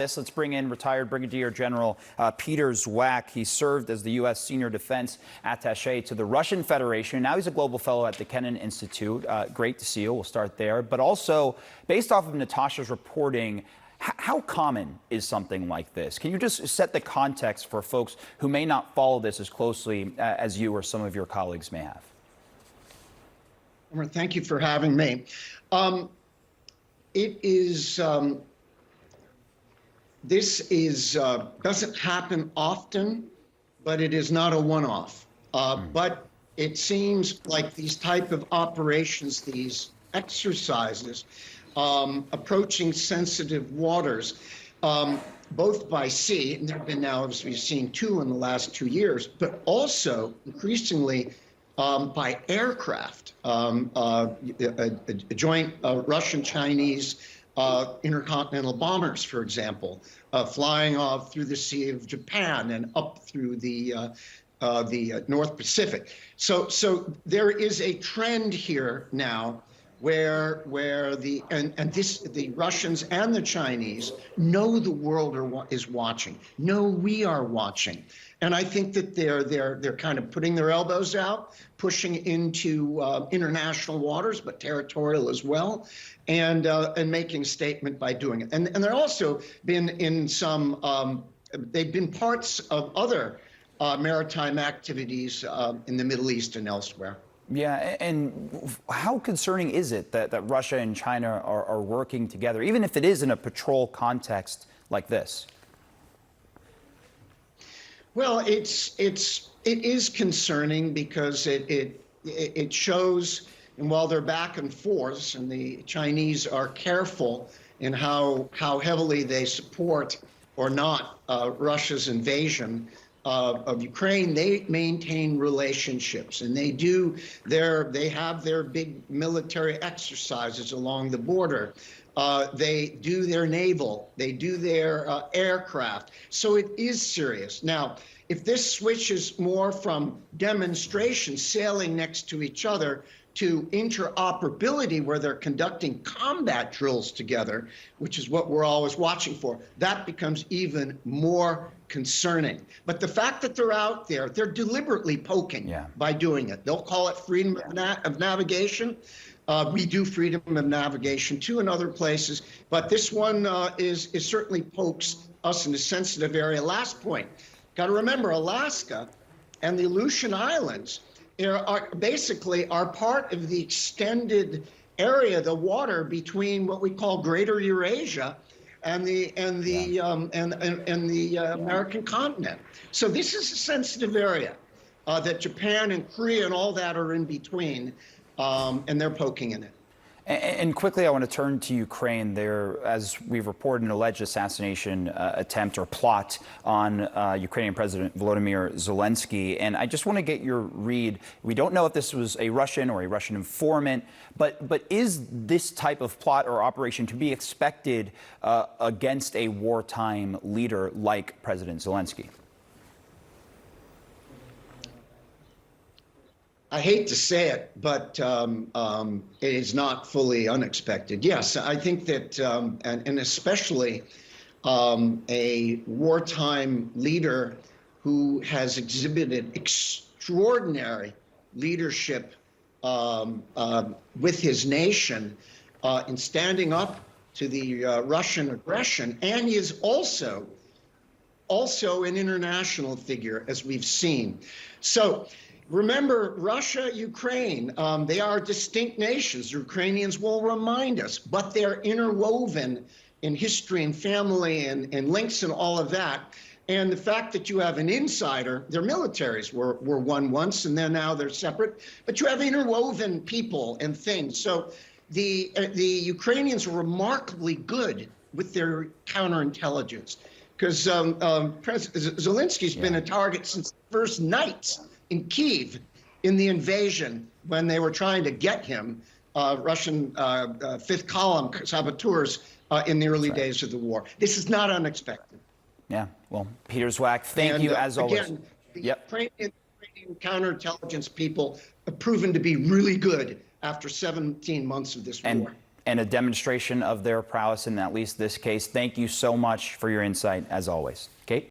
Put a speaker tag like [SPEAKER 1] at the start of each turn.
[SPEAKER 1] Let's bring in retired Brigadier General Peter Zwack. He served as the U.S. Senior Defense Attaché to the Russian Federation. Now he's a global fellow at the Kennan Institute. Great to see you. We'll start there. But also, based off of Natasha's reporting, how common is something like this? Can you just set the context for folks who may not follow this as closely as you or some of your colleagues may have?
[SPEAKER 2] Thank you for having me. This doesn't happen often, but it is not a one-off. But it seems like these type of operations, these exercises, approaching sensitive waters, both by sea, and there have been now, as we've seen, 2 in the last 2 years, but also increasingly by aircraft, a joint Russian-Chinese intercontinental bombers, for example, flying off through the Sea of Japan and up through the North Pacific. So there is a trend here now where the Russians and the Chinese know the world is watching, know we are watching. And I think that they're kind of putting their elbows out, pushing into international waters, but territorial as well, and making a statement by doing it. And they're also been in some, they've been parts of other maritime activities in the Middle East and elsewhere.
[SPEAKER 1] Yeah, and how concerning is it that Russia and China are working together, even if it is in a patrol context like this?
[SPEAKER 2] Well, it is concerning because it shows, and while they're back and forth, and the Chinese are careful in how heavily they support or not Russia's invasion of Ukraine, they maintain relationships, and they have their big military exercises along the border. They do their naval, they do their aircraft. So it is serious. Now, if this switches more from demonstration, sailing next to each other, to interoperability, where they're conducting combat drills together, which is what we're always watching for, that becomes even more concerning. But the fact that they're out there, they're deliberately poking by doing it. They'll call it freedom of navigation. We do freedom of navigation too in other places, but this one is certainly pokes us in a sensitive area. Last point, got to remember, Alaska and the Aleutian Islands are part of the extended area, the water between what we call Greater Eurasia and the American continent. So this is a sensitive area that Japan and Korea and all that are in between. And they're poking in it.
[SPEAKER 1] And quickly, I want to turn to Ukraine. There, as we've reported, an alleged assassination attempt or plot on Ukrainian President Volodymyr Zelensky. And I just want to get your read. We don't know if this was a Russian or a Russian informant, but is this type of plot or operation to be expected against a wartime leader like President Zelensky?
[SPEAKER 2] I hate to say it, but it is not fully unexpected. Yes, I think that, and especially a wartime leader who has exhibited extraordinary leadership with his nation in standing up to the Russian aggression, and he is also an international figure, as we've seen. So. Remember, Russia, Ukraine, they are distinct nations. The Ukrainians will remind us, but they're interwoven in history and family and links and all of that. And the fact that you have an insider, their militaries were one once, and then now they're separate, but you have interwoven people and things. So the Ukrainians are remarkably good with their counterintelligence, because President Zelensky's been a target since the first night in Kyiv in the invasion, when they were trying to get him, Russian fifth column saboteurs in the early days of the war. This is not unexpected.
[SPEAKER 1] Yeah, well, Peter Zwack, thank you as always.
[SPEAKER 2] Again, the Ukrainian counterintelligence people have proven to be really good after 17 months of this war.
[SPEAKER 1] and a demonstration of their prowess in at least this case. Thank you so much for your insight, as always. Kate?